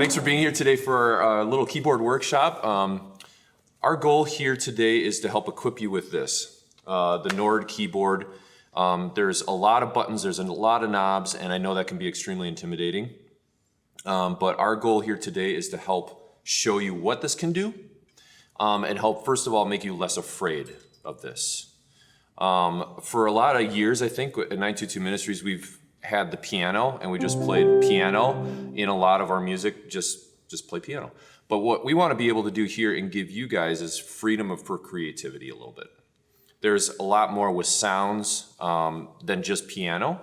Thanks for being here today for our little keyboard workshop. Our goal here today is to help equip you with this, the Nord keyboard. There's a lot of buttons, there's a lot of knobs, and I know that can be extremely intimidating. But our goal here today is to help show you what this can do and help, first of all, make you less afraid of this. For a lot of years, I think, at 922 Ministries, we've had the piano, and we just played piano in a lot of our music, just play piano. But what we want to be able to do here and give you guys is freedom for creativity a little bit. There's a lot more with sounds than just piano,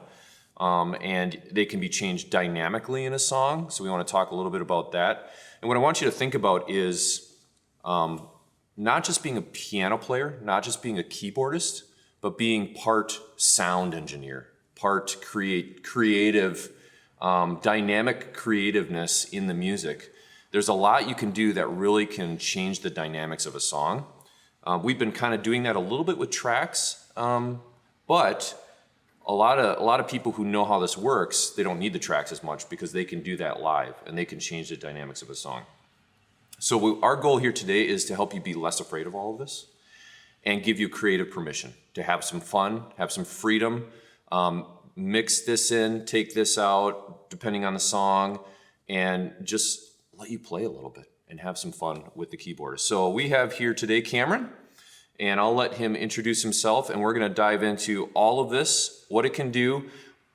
and they can be changed dynamically in a song, so we want to talk a little bit about that. And what I want you to think about is not just being a piano player, not just being a keyboardist, but being part sound engineer, part creative, dynamic creativeness in the music. There's a lot you can do that really can change the dynamics of a song. We've been kind of doing that a little bit with tracks, but a lot of people who know how this works, they don't need the tracks as much because they can do that live and they can change the dynamics of a song. So our goal here today is to help you be less afraid of all of this and give you creative permission to have some fun, have some freedom, mix this in, take this out, depending on the song, and just let you play a little bit and have some fun with the keyboard. So we have here today Cameron, and I'll let him introduce himself, and we're gonna dive into all of this, what it can do,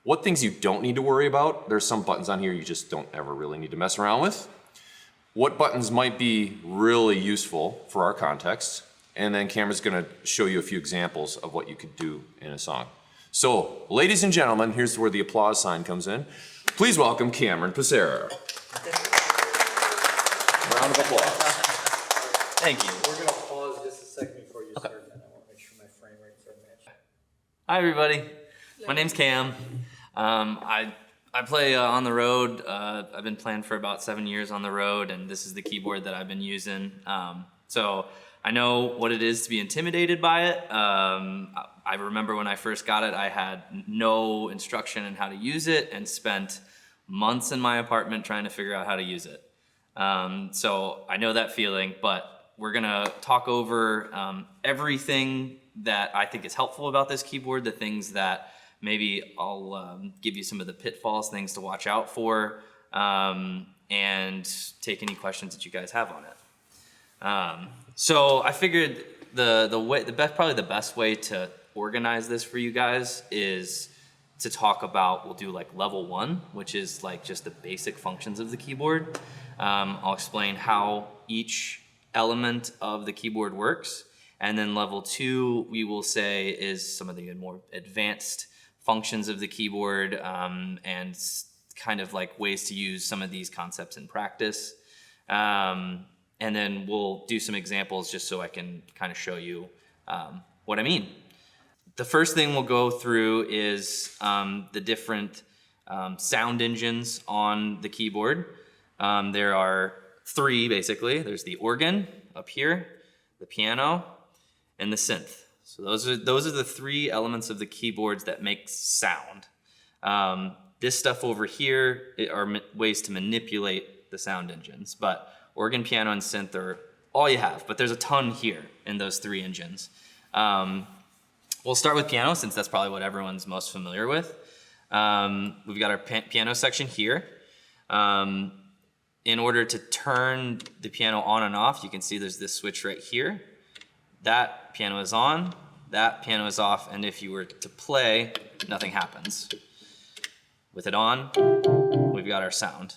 what things you don't need to worry about. There's some buttons on here you just don't ever really need to mess around with. What buttons might be really useful for our context, and then Cameron's gonna show you a few examples of what you could do in a song. So, ladies and gentlemen, here's where the applause sign comes in. Please welcome Cameron Passera. Round of applause. Thank you. We're going to pause just a second before you start, and I want to make sure my frame rates are matched. Hi, everybody. My name's Cam. I play on the road. I've been playing for about 7 years on the road, and this is the keyboard that I've been using. So I know what it is to be intimidated by it. I remember when I first got it, I had no instruction on how to use it and spent months in my apartment trying to figure out how to use it. So I know that feeling, but we're gonna talk over everything that I think is helpful about this keyboard, the things that maybe I'll give you some of the pitfalls, things to watch out for, and take any questions that you guys have on it. So I figured probably the best way to organize this for you guys is to talk about, we'll do like level 1, which is like just the basic functions of the keyboard. I'll explain how each element of the keyboard works. And then level 2, we will say, is some of the more advanced functions of the keyboard and kind of like ways to use some of these concepts in practice. And then we'll do some examples just so I can kind of show you what I mean. The first thing we'll go through is the different sound engines on the keyboard. There are 3 basically. There's the organ up here, the piano, and the synth. So those are the 3 elements of the keyboards that make sound. This stuff over here are ways to manipulate the sound engines, but organ, piano, and synth are all you have, but there's a ton here in those 3 engines. We'll start with piano since that's probably what everyone's most familiar with. We've got our piano section here. In order to turn the piano on and off, you can see there's this switch right here. That piano is on, that piano is off, and if you were to play, nothing happens. With it on, we've got our sound.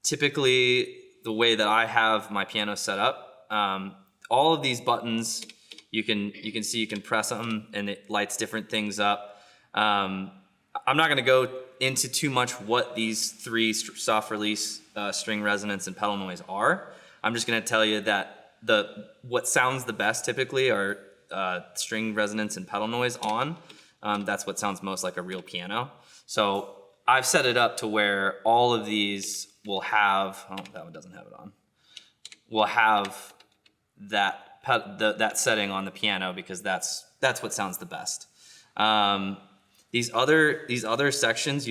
Typically, the way that I have my piano set up, all of these buttons, you can see you can press them and it lights different things up. I'm not gonna go into too much what these 3 soft release, string resonance, and pedal noise are. I'm just gonna tell you that what sounds the best typically are string resonance and pedal noise on. That's what sounds most like a real piano. So I've set it up to where all of these will have, oh, that one doesn't have it on, will have that setting on the piano because that's what sounds the best. These other sections,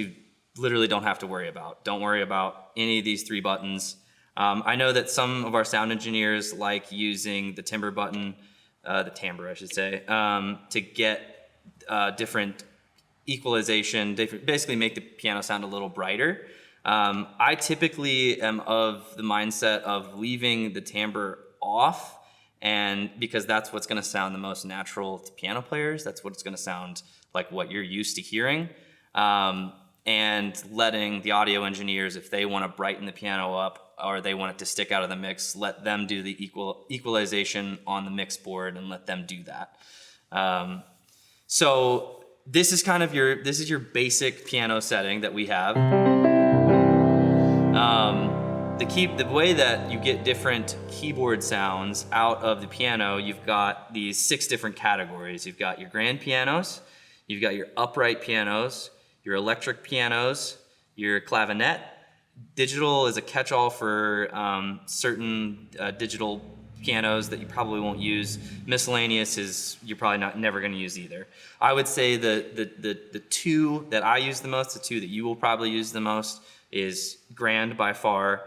literally don't have to worry about. Don't worry about any of these 3 buttons. I know that some of our sound engineers like using the timbre button, the timbre I should say, to get different equalization, basically make the piano sound a little brighter. I typically am of the mindset of leaving the timbre off, and because that's what's going to sound the most natural to piano players. That's what it's going to sound like what you're used to hearing. And letting the audio engineers, if they want to brighten the piano up or they want it to stick out of the mix, let them do the equalization on the mix board and let them do that. So this is kind of your basic piano setting that we have. The way that you get different keyboard sounds out of the piano, you've got these 6 different categories. You've got your grand pianos, you've got your upright pianos, your electric pianos, your clavinet. Digital is a catch-all for certain digital pianos that you probably won't use. Miscellaneous is you're probably never going to use either. I would say the 2 that I use the most, the 2 that you will probably use the most, is grand by far.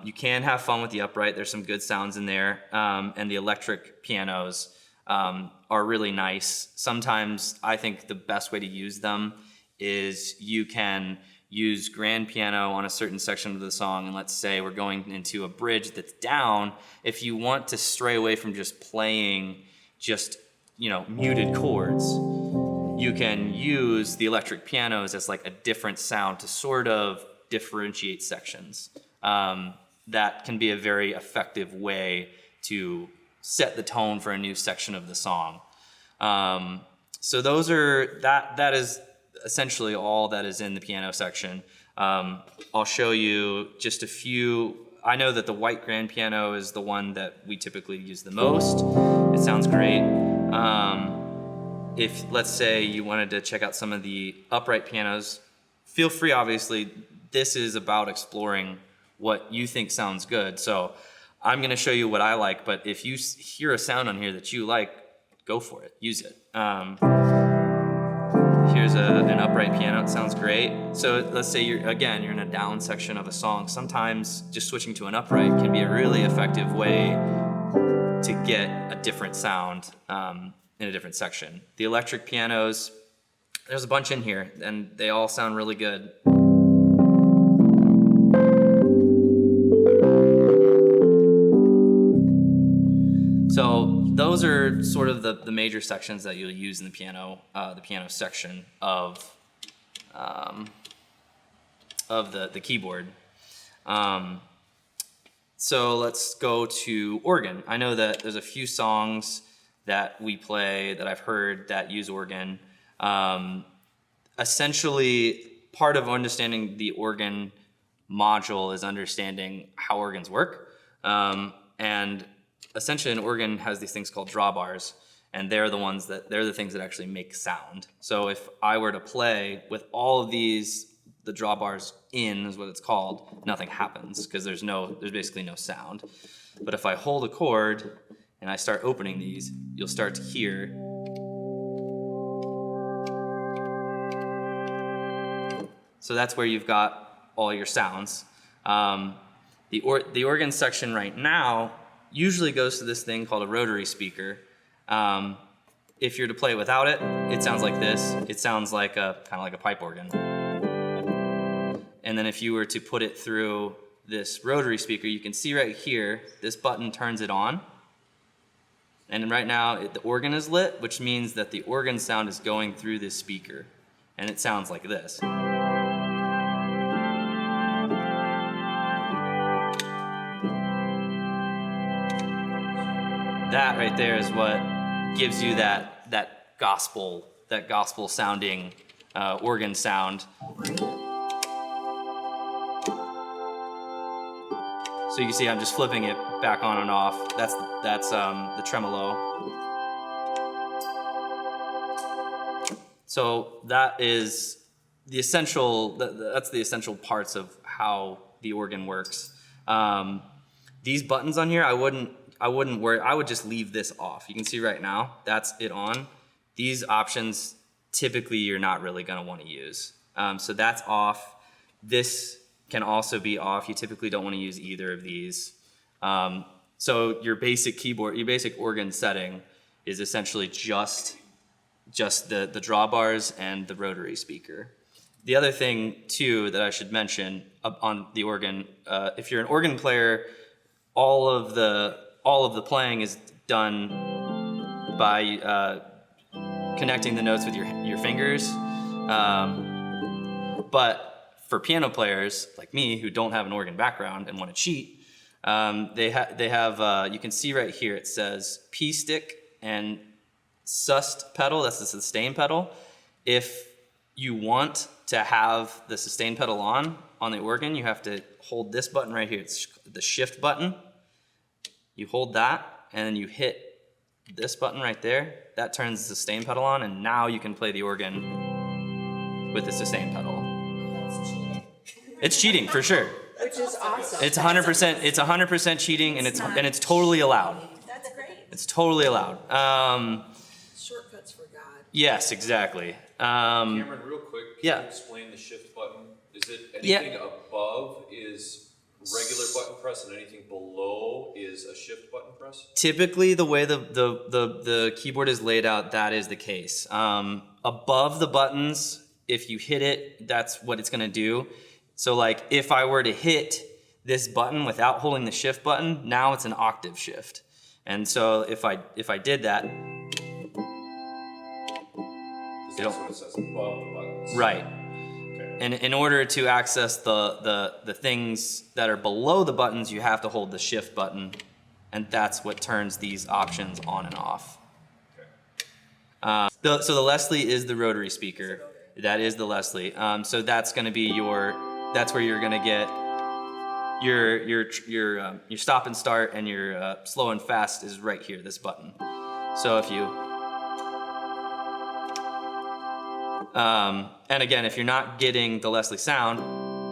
You can have fun with the upright. There's some good sounds in there, and the electric pianos are really nice. Sometimes I think the best way to use them is you can use grand piano on a certain section of the song, and let's say we're going into a bridge that's down. If you want to stray away from just playing muted chords, you can use the electric pianos as like a different sound to sort of differentiate sections. That can be a very effective way to set the tone for a new section of the song. So that is essentially all that is in the piano section. I'll show you just a few. I know that the white grand piano is the one that we typically use the most. It sounds great. If, let's say, you wanted to check out some of the upright pianos, feel free, obviously. This is about exploring what you think sounds good. So I'm going to show you what I like, but if you hear a sound on here that you like, go for it. Use it. Here's an upright piano. It sounds great. So let's say you're in a down section of a song. Sometimes just switching to an upright can be a really effective way to get a different sound in a different section. The electric pianos, there's a bunch in here, and they all sound really good. So those are sort of the major sections that you'll use in the piano section of the keyboard. So let's go to organ. I know that there's a few songs that we play that I've heard that use organ. Essentially, part of understanding the organ module is understanding how organs work. And essentially an organ has these things called drawbars, and they're the things that actually make sound. So if I were to play with all of these, the drawbars in is what it's called, nothing happens because there's basically no sound. But if I hold a chord and I start opening these, you'll start to hear. So that's where you've got all your sounds. The organ section right now usually goes to this thing called a rotary speaker. If you're to play without it, it sounds like this. It sounds like kind of like a pipe organ. And then if you were to put it through this rotary speaker, you can see right here, this button turns it on. And right now, the organ is lit, which means that the organ sound is going through this speaker. And it sounds like this. That right there is what gives you that gospel sounding organ sound. So you can see I'm just flipping it back on and off. That's the tremolo. So that is the essential. That's the essential parts of how the organ works. These buttons on here, I wouldn't worry. I would just leave this off. You can see right now that's it on. These options typically you're not really going to want to use. So that's off. This can also be off. You typically don't want to use either of these. So your basic keyboard, your basic organ setting is essentially just the drawbars and the rotary speaker. The other thing too that I should mention on the organ, if you're an organ player, all of the playing is done by connecting the notes with your fingers. But for piano players like me who don't have an organ background and want to cheat, they have you can see right here it says P stick and sus pedal. That's the sustain pedal. If you want to have the sustain pedal on the organ, you have to hold this button right here. It's the shift button. You hold that and then you hit this button right there. That turns the sustain pedal on, and now you can play the organ with the sustain pedal. That's cheating. It's cheating for sure. Which is awesome. It's 100%. It's 100% cheating, and it's totally allowed. That's great. It's totally allowed. Shortcuts for God. Yes, exactly. Cameron, real quick, can Yeah. you explain the shift button? Is it Yeah. anything above is regular button press and anything below is a shift button press? Typically, the way the keyboard is laid out, that is the case. Above the buttons, if you hit it, that's what it's gonna do. So like if I were to hit this button without holding the shift button, now it's an octave shift. And so if I did that, That's what it says above the buttons. right. Okay. And in order to access the things that are below the buttons, you have to hold the shift button, and that's what turns these options on and off. Okay. So the Leslie is the rotary speaker. That is the Leslie. So that's going to be that's where you're going to get your stop and start, and your slow and fast is right here, this button. So if you and again, if you're not getting the Leslie sound,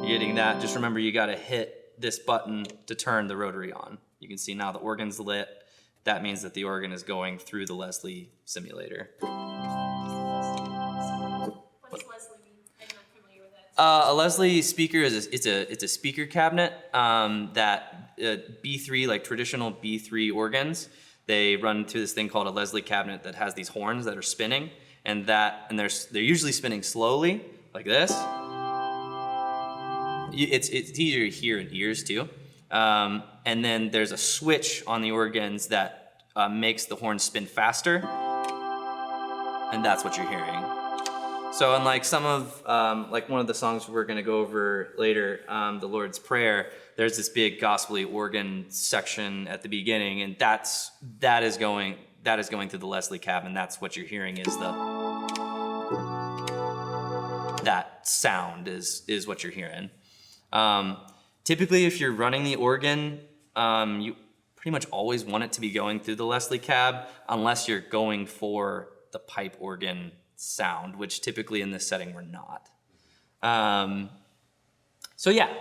you're getting that, just remember you got to hit this button to turn the rotary on. You can see now the organ's lit. That means that the organ is going through the Leslie simulator. What's Leslie mean? I'm not familiar with that. A Leslie speaker it's a speaker cabinet that B3, like traditional B3 organs, they run through this thing called a Leslie cabinet that has these horns that are spinning, and they're usually spinning slowly like this. It's easier to hear in ears too. And then there's a switch on the organs that makes the horn spin faster, and that's what you're hearing. So unlike some of, like one of the songs we're gonna go over later, the Lord's Prayer, there's this big gospel-y organ section at the beginning, and that is going through the Leslie cab, and that's what you're hearing is that sound is what you're hearing. Typically, if you're running the organ, you pretty much always want it to be going through the Leslie cab, unless you're going for the pipe organ sound, which typically in this setting we're not. So yeah,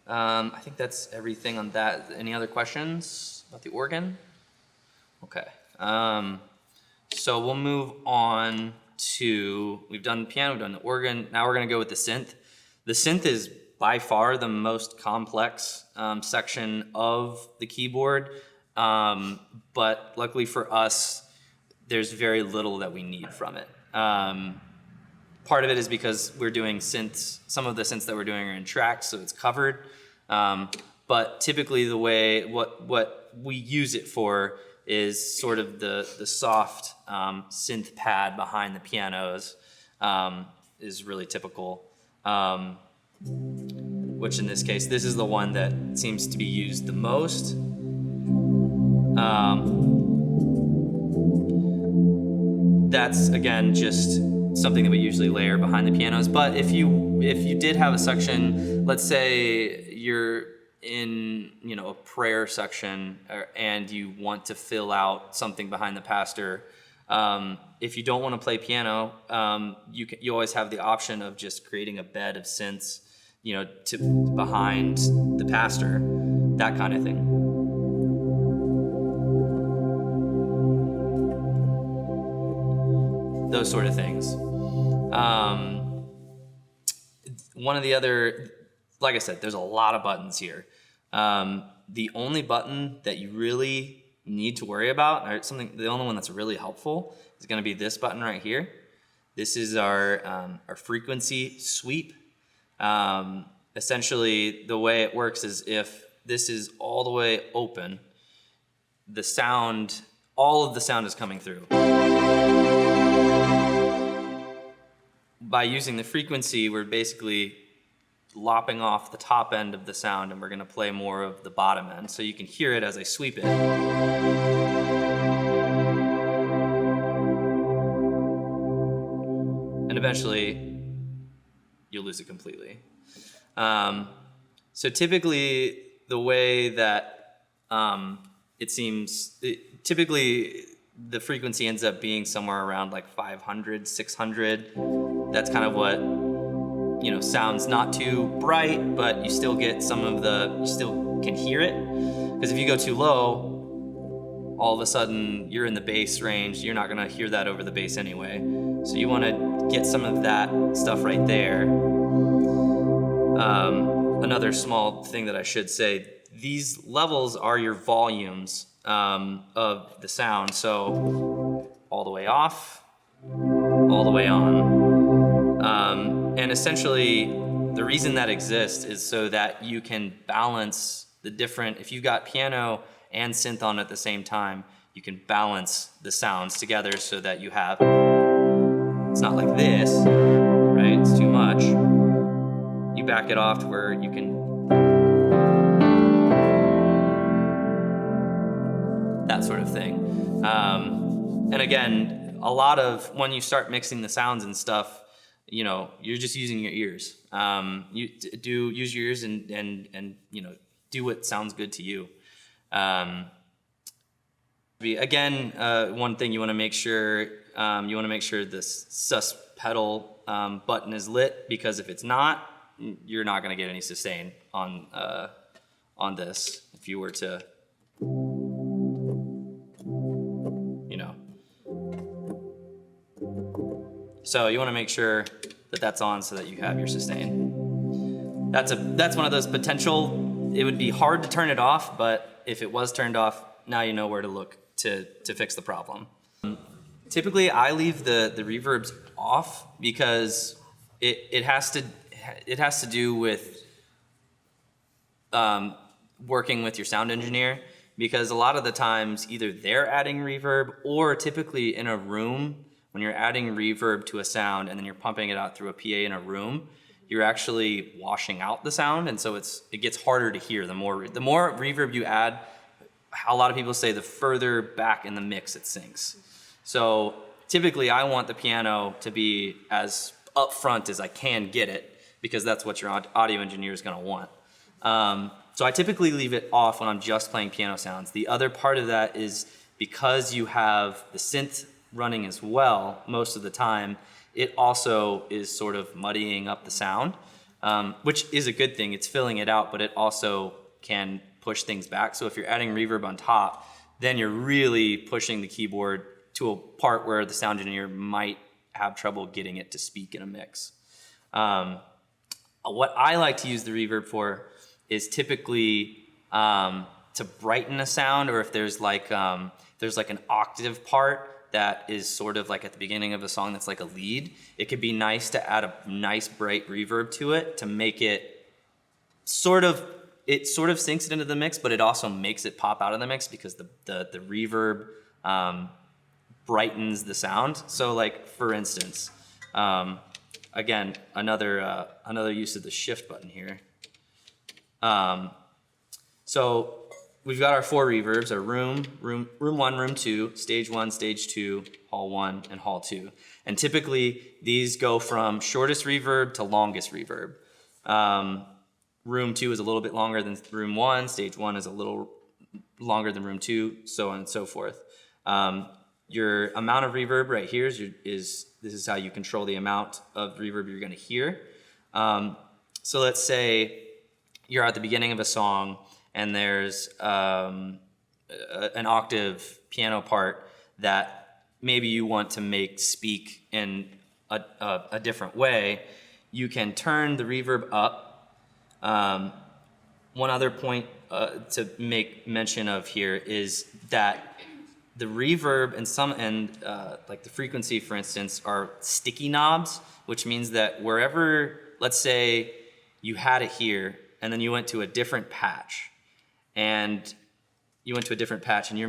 I think that's everything on that. Any other questions about the organ? Okay, so we'll move on to, we've done the piano, we've done the organ, now we're gonna go with the synth. The synth is by far the most complex section of the keyboard, but luckily for us, there's very little that we need from it. Part of it is because we're doing synths, some of the synths that we're doing are in tracks, so it's covered. But typically the way, what we use it for is sort of the soft synth pad behind the pianos is really typical. Which in this case, this is the one that seems to be used the most. That's again just something that we usually layer behind the pianos. But if you did have a section, let's say you're in a prayer section and you want to fill out something behind the pastor, if you don't want to play piano, you always have the option of just creating a bed of synths, to behind the pastor, that kind of thing. Those sort of things. one of the other, like I said, there's a lot of buttons here. The only button that you really need to worry about, or the only one that's really helpful, is going to be this button right here. This is our frequency sweep. Essentially, the way it works is if this is all the way open, the sound, all of the sound is coming through. By using the frequency, we're basically lopping off the top end of the sound, and we're going to play more of the bottom end, so you can hear it as I sweep it. And eventually, you'll lose it completely. So typically, the way that it seems, typically the frequency ends up being somewhere around like 500, 600. That's kind of what, sounds not too bright, but you still get you still can hear it. Because if you go too low, all of a sudden you're in the bass range. You're not gonna hear that over the bass anyway. So you wanna get some of that stuff right there. Another small thing that I should say, these levels are your volumes of the sound. So all the way off, all the way on. And essentially, the reason that exists is so that you can balance the different, if you've got piano and synth on at the same time, you can balance the sounds together so that you have, it's not like this, right? It's too much. You back it off to where you can, that sort of thing. And again, a lot of, when you start mixing the sounds and stuff, you're just using your ears. Use your ears and do what sounds good to you. Again, one thing you want to make sure, the sus pedal button is lit, because if it's not, you're not going to get any sustain on this. If you were to, So you want to make sure that that's on so that you have your sustain. That's one of those potential, it would be hard to turn it off, but if it was turned off, now you know where to look to fix the problem. Typically, I leave the reverbs off because it has to do with working with your sound engineer, because a lot of the times either they're adding reverb, or typically in a room, when you're adding reverb to a sound and then you're pumping it out through a PA in a room, you're actually washing out the sound, and so it gets harder to hear. The more reverb you add, a lot of people say the further back in the mix it sinks. So typically I want the piano to be as upfront as I can get it, because that's what your audio engineer is going to want. So I typically leave it off when I'm just playing piano sounds. The other part of that is because you have the synth running as well most of the time, it also is sort of muddying up the sound, which is a good thing. It's filling it out, but it also can push things back. So if you're adding reverb on top, then you're really pushing the keyboard to a part where the sound engineer might have trouble getting it to speak in a mix. What I like to use the reverb for is typically to brighten a sound, or if there's like an octave part that is sort of like at the beginning of a song that's like a lead, it could be nice to add a nice bright reverb to it to make it sort of sinks it into the mix, but it also makes it pop out of the mix because the reverb brightens the sound. So like, for instance, again, another use of the shift button here. So we've got our 4 reverbs, our room 1, room 2, stage 1, stage 2, hall 1, and hall 2. And typically these go from shortest reverb to longest reverb. Room 2 is a little bit longer than room 1, stage 1 is a little longer than room 2, so on and so forth. Your amount of reverb right here this is how you control the amount of reverb you're going to hear. So let's say you're at the beginning of a song and there's an octave piano part that maybe you want to make speak in a different way. you can turn the reverb up. One other point to make mention of here is that the reverb and like the frequency, for instance, are sticky knobs, which means that wherever, let's say you had it here and then you went to a different patch and you're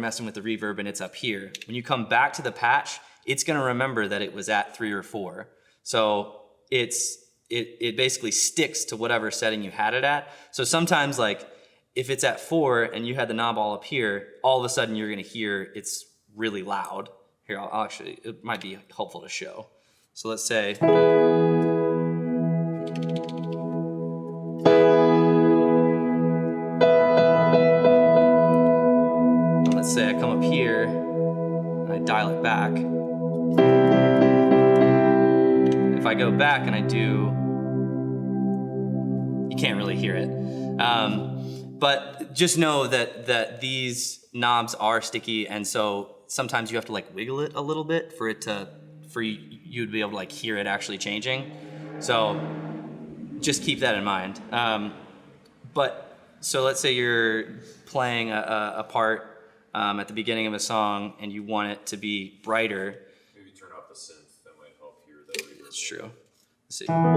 messing with the reverb and it's up here. When you come back to the patch, it's gonna remember that it was at 3 or 4. So it basically sticks to whatever setting you had it at. So sometimes, like, if it's at 4 and you had the knob all up here, all of a sudden you're gonna hear it's really loud. Here, I'll actually, it might be helpful to show. So let's say, I come up here and I dial it back. If I go back and I do, you can't really hear it. But just know that these knobs are sticky, and so sometimes you have to like wiggle it a little bit for you to be able to like hear it actually changing. So just keep that in mind. So let's say you're playing a part at the beginning of a song and you want it to be brighter. Maybe turn off the synth, that might help hear the reverb. That's true. Let's see. There you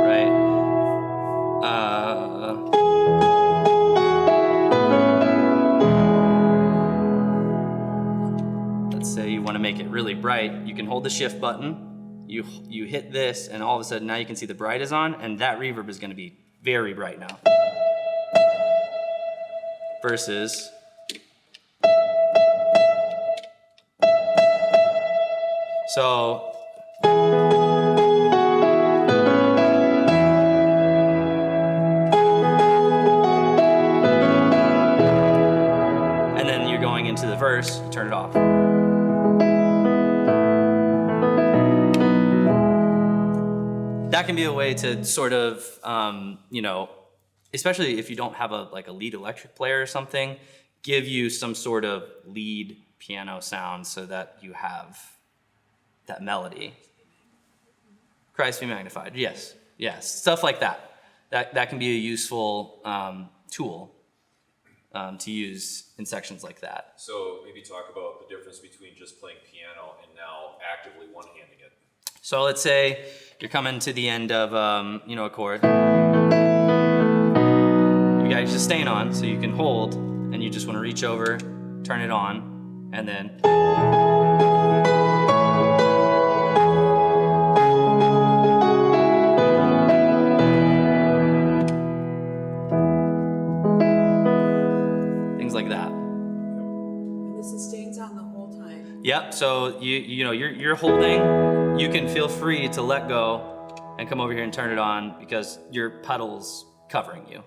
Right. Let's say you want to make it really bright. You can hold the shift button. You hit this, and all of a sudden now you can see the bright is on, and that reverb is going to be very bright now. Versus so and then you're going into the verse, you turn it off. That can be a way to sort of, especially if you don't have a lead electric player or something, give you some sort of lead piano sound so that you have that melody. Christ be magnified. Yes, stuff like that. That can be a useful tool to use in sections like that. So maybe talk about the difference between just playing piano and now actively one-handing it. So let's say you're coming to the end of a chord. You guys just staying on, so you can hold, and you just want to reach over, turn it on, and then. Things like that. And the sustains on the whole time. Yep. So you're holding. You can feel free to let go and come over here and turn it on because your pedal's covering you.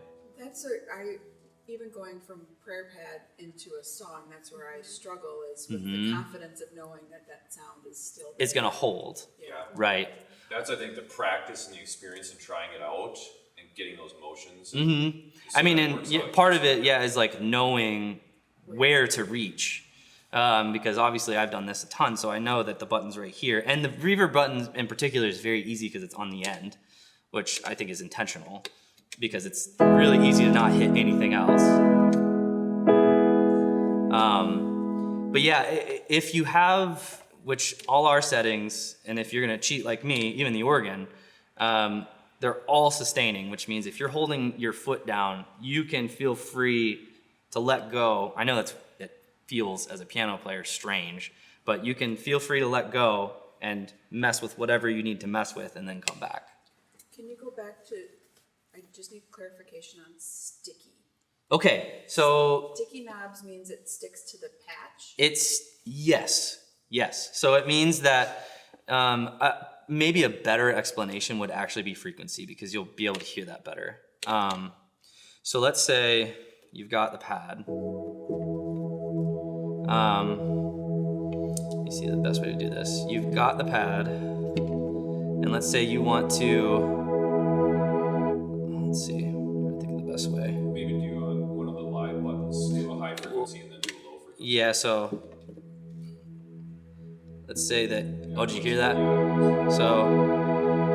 Even going from prayer pad into a song, that's where I struggle is with the confidence of knowing that sound is still there. It's gonna hold. Yeah. Right. That's, I think, the practice and the experience of trying it out and getting those motions. I mean, and part of it, is like knowing where to reach. Because obviously I've done this a ton, so I know that the button's right here. And the reverb button in particular is very easy because it's on the end, which I think is intentional because it's really easy to not hit anything else. But yeah, if you have, which all our settings, and if you're gonna cheat like me, even the organ, they're all sustaining, which means if you're holding your foot down, you can feel free to let go. I know it feels as a piano player strange, but you can feel free to let go and mess with whatever you need to mess with and then come back. Can you go back to, I just need clarification on sticky. Okay, so Sticky knobs means it sticks to the patch? yes. So it means that maybe a better explanation would actually be frequency because you'll be able to hear that better. So let's say you've got the pad. Let me see the best way to do this. You've got the pad, and let's say you want to, let's see, I'm trying to think of the best way. Maybe do on one of the live buttons, do a high frequency and then do a low frequency. Yeah, so let's say that, oh, did you hear that? So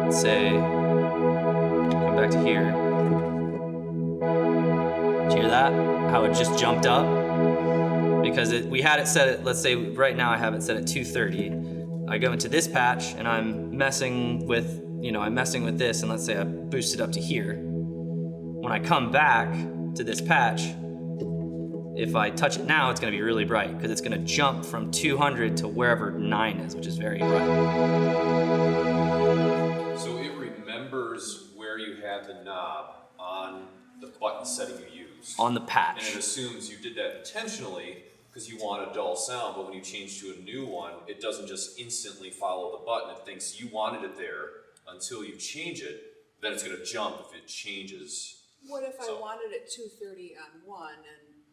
let's say, come back to here. Did you hear that? How it just jumped up? Because we had it set at, let's say right now I have it set at 230. I go into this patch and I'm messing with, I'm messing with this, and let's say I boost it up to here. When I come back to this patch, if I touch it now, it's gonna be really bright because it's gonna jump from 200 to wherever 9 is, which is very bright. So it remembers where you had the knob on the button setting you used. On the And it patch. assumes you did that intentionally because you want a dull sound, but when you change to a new one, it doesn't just instantly follow the button. It thinks you wanted it there until you change it, then it's gonna jump if it changes. What if I So- wanted it 230 on one and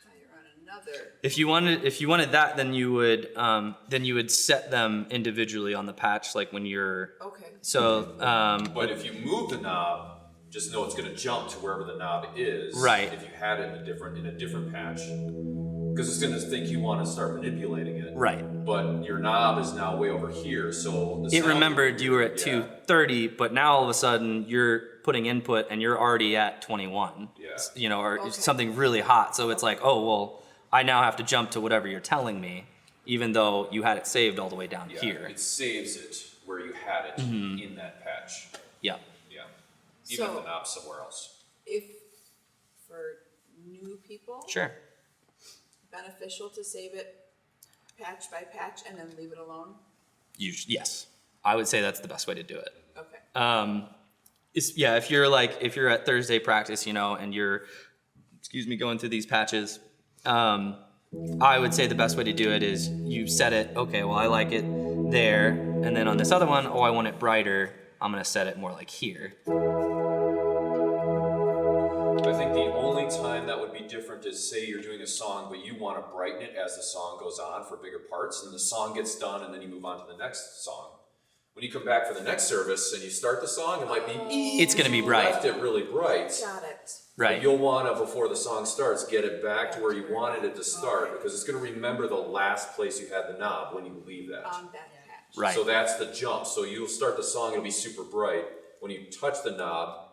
higher on another? If you wanted that, then you would set them individually on the patch, like when you're. Okay. So. But if you move the knob, just know it's gonna jump to wherever the knob is. Right. If you had it in a different patch. Because it's gonna think you wanna start manipulating it. Right. But your knob is now way over here, so the It sound- remembered you were at Yeah. 230, but now all of a sudden you're putting input and you're already at 21. Yeah. Or Okay. something really hot. So it's like, oh well, I now have to jump to whatever you're telling me, even though you had it saved all the way down Yeah, here. it saves it where you had it in that patch. Yeah. Yeah. Even if So- the knob's somewhere else. If, for new people, Sure. beneficial to save it patch by patch and then leave it alone? Yes, I would say that's the best way to do it. Okay. If you're at Thursday practice, and you're, going through these patches, I would say the best way to do it is you set it, okay, well, I like it there, and then on this other one, I want it brighter, I'm gonna set it more like here. I think the only time that would be different is say you're doing a song, but you want to brighten it as the song goes on for bigger parts, and the song gets done, and then you move on to the next song. When you come back for the next service and you start the song, it might be It's gonna be you bright. left it really bright. Got it. Right. You'll want to, before the song starts, get it back to where you wanted it to start, because it's going to remember the last place you had the knob when you leave that. On that patch. Right. So that's the jump. So you'll start the song, it'll be super bright. When you touch the knob,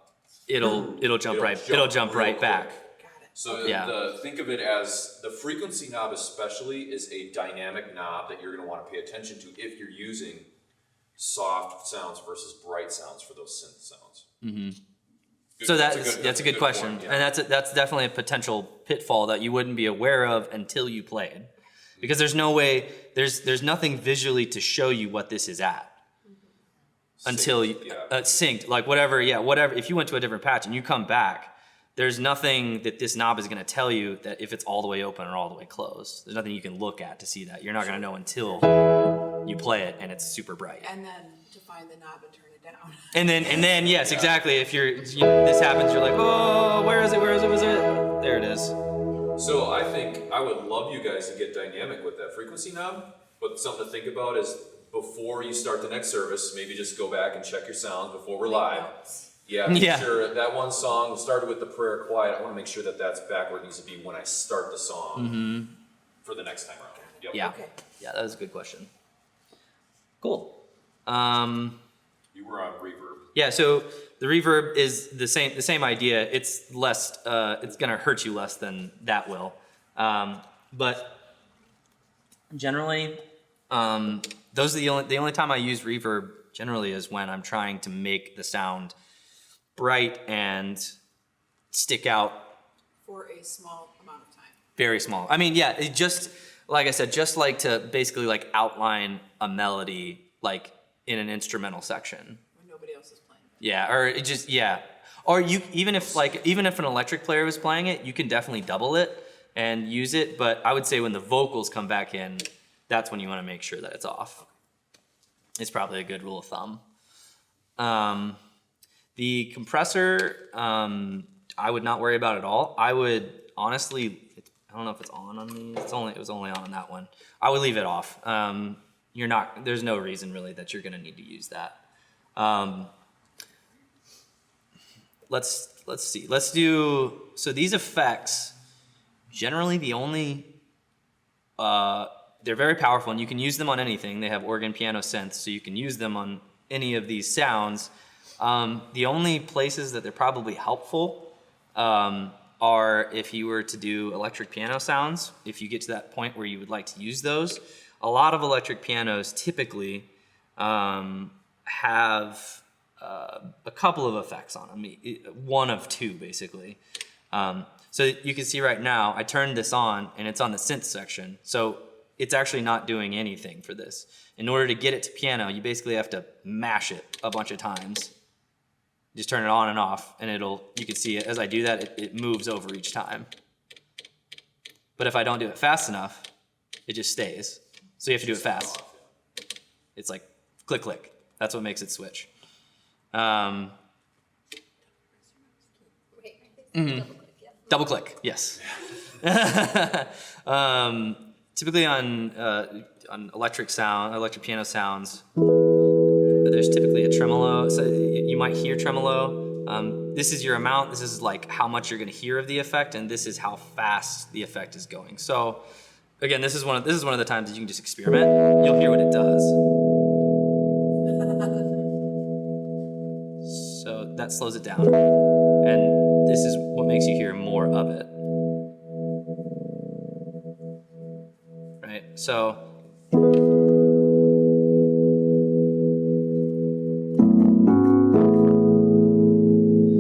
It'll jump right. jump It'll jump real right back. quick. Got it. So Yeah. think of it as the frequency knob especially is a dynamic knob that you're going to want to pay attention to if you're using soft sounds versus bright sounds for those synth sounds. Good- So that's that's a good question, point, yeah. and that's definitely a potential pitfall that you wouldn't be aware of until you played, because there's no way, there's nothing visually to show you what this is at until you, yeah. synced, like whatever. If you went to a different patch and you come back, there's nothing that this knob is going to tell you that if it's all the way open or all the way closed. There's nothing you can look at to see that. You're not going to know until you play it and it's super bright. And then to find the knob and turn it down. And then yes, exactly. If this happens, you're like, oh, where is it? Where is it? There it is. So I think I would love you guys to get dynamic with that frequency knob, but something to think about is before you start the next service, maybe just go back and check your sounds before we're live. Yeah, make Yeah. sure that one song started with the prayer quiet. I want to make sure that that's back where it needs to be when I start the song for the next time around. Yep. Yeah. Okay. Yeah, that was a good question. Cool. You were on reverb. Yeah, so the reverb is the same idea. It's less. It's gonna hurt you less than that will. But generally, those are the only time I use reverb. Generally, is when I'm trying to make the sound bright and stick out. For a small amount of time. Very small. I mean, yeah, it just like I said, just like to basically like outline a melody like in an instrumental section. When nobody else is playing. Yeah, or it just or you even if an electric player was playing it, you can definitely double it and use it. But I would say when the vocals come back in, that's when you want to make sure that it's off. It's probably a good rule of thumb. The compressor, I would not worry about at all. I would honestly, I don't know if it's on these. It was only on that one. I would leave it off. There's no reason really that you're gonna need to use that. Let's see. Let's do, so these effects, generally the only they're very powerful, and you can use them on anything. They have organ, piano, synths, so you can use them on any of these sounds. The only places that they're probably helpful are if you were to do electric piano sounds, if you get to that point where you would like to use those. A lot of electric pianos typically have a couple of effects on them, one of two basically. So you can see right now, I turned this on and it's on the synth section. So it's actually not doing anything for this. In order to get it to piano, you basically have to mash it a bunch of times. Just turn it on and off, and you can see it, as I do that, it moves over each time. But if I don't do it fast enough, it just stays. So you have to do it fast. It's like click, click. That's what makes it switch. Double click, yes. Typically on electric piano sounds, there's typically a tremolo. So you might hear tremolo. This is your amount. This is like how much you're going to hear of the effect, and this is how fast the effect is going. So again, this is one of the times that you can just experiment. You'll hear what it does. So that slows it down, and this is what makes you hear more of it. Right? So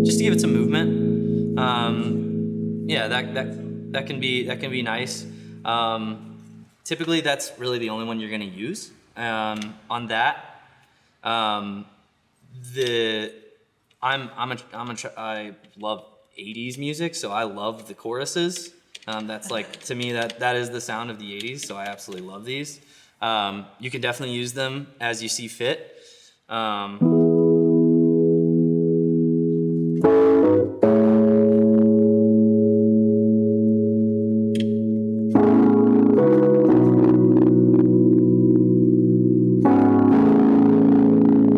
just to give it some movement, yeah, that can be nice. Typically, that's really the only one you're going to use. On that, I love 80s music, so I love the choruses. That's like, to me, that is the sound of the 80s, so I absolutely love these. You can definitely use them as you see fit. Or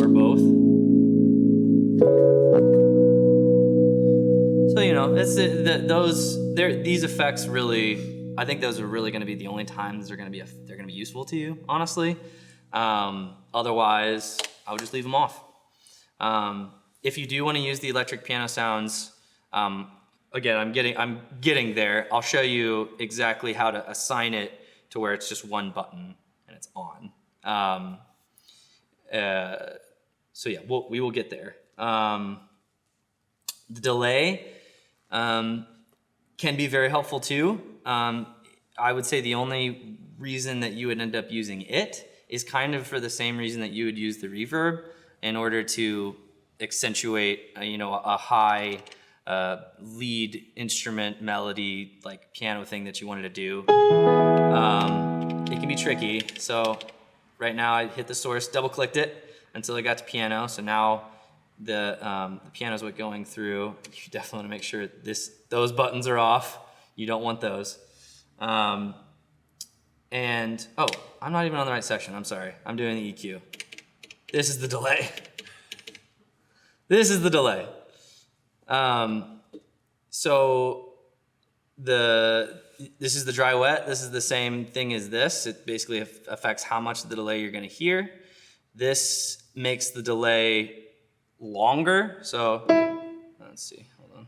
both. So, these effects really, I think those are really going to be the only times they're going to be useful to you, honestly. Otherwise, I would just leave them off. If you do want to use the electric piano sounds, again, I'm getting there. I'll show you exactly how to assign it to where it's just one button and it's on. So yeah, we will get there. The delay can be very helpful too. I would say the only reason that you would end up using it is kind of for the same reason that you would use the reverb, in order to accentuate a high lead instrument melody, like piano thing that you wanted to do. It can be tricky. So right now I hit the source, double clicked it until I got to piano. So now the piano is what going through. You definitely want to make sure those buttons are off. You don't want those. And I'm not even on the right section. I'm sorry. I'm doing the EQ. This is the delay. This is the delay. So this is the dry wet. This is the same thing as this. It basically affects how much of the delay you're going to hear. This makes the delay longer. So let's see. Hold on.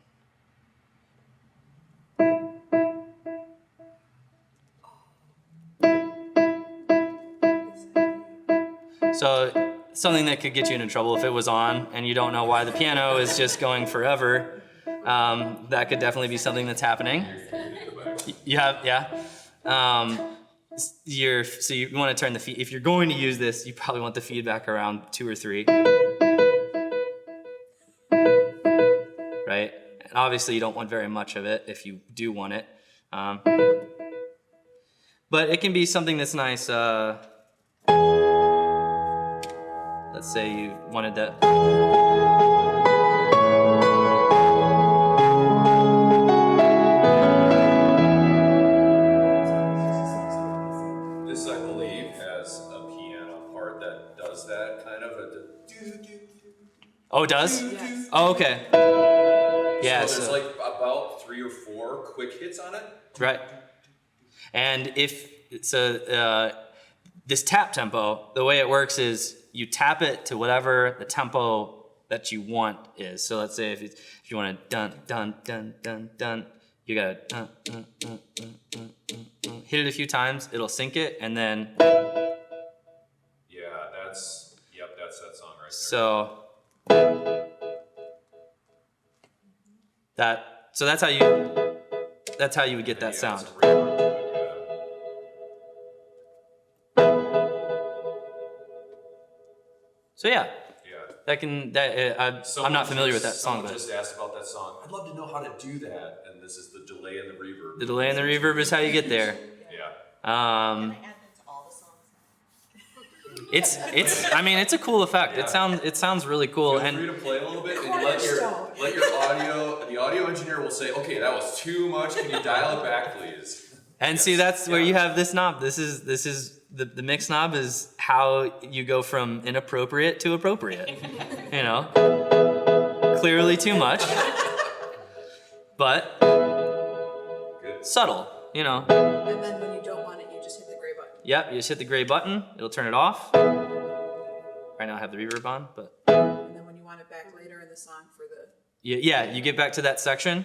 So something that could get you into trouble if it was on and you don't know why the piano is just going forever. That could definitely be something that's happening. You have, yeah. So you want to turn the if you're going to use this, you probably want the feedback around 2 or 3. Right? And obviously you don't want very much of it if you do want it. But it can be something that's nice. Let's say you wanted that. This, I believe, has a piano part that does that kind of Oh, it does? Yes. Oh, okay. Yeah. So there's like about 3 or 4 quick hits on it. Right. And if this tap tempo, the way it works is you tap it to whatever the tempo that you want is. So let's say if you want to dun dun dun dun dun, you gotta hit it a few times. It'll sync it, and then That's that song right there. so that's how you would get that sound. So yeah, I'm not familiar with that song, Someone but just asked about that song. I'd love to know how to do that. And this is the delay and the reverb. the delay and the reverb is how you get there. Yeah. Can I add that to all the songs? It's a cool effect. Yeah. It sounds really cool. Feel And free to play a little bit and let the audio engineer will say, okay, that was too much. Can you dial it back, please? And see, that's where you have this knob. This is the mix knob is how you go from inappropriate to appropriate. You know, clearly too much, but Good. subtle. You know. And then when you don't want it, you just hit the gray button. Yep, you just hit the gray button. It'll turn it off. Right now I have the reverb on, but And then when you want it back later in the song for the, yeah, you get back to that section.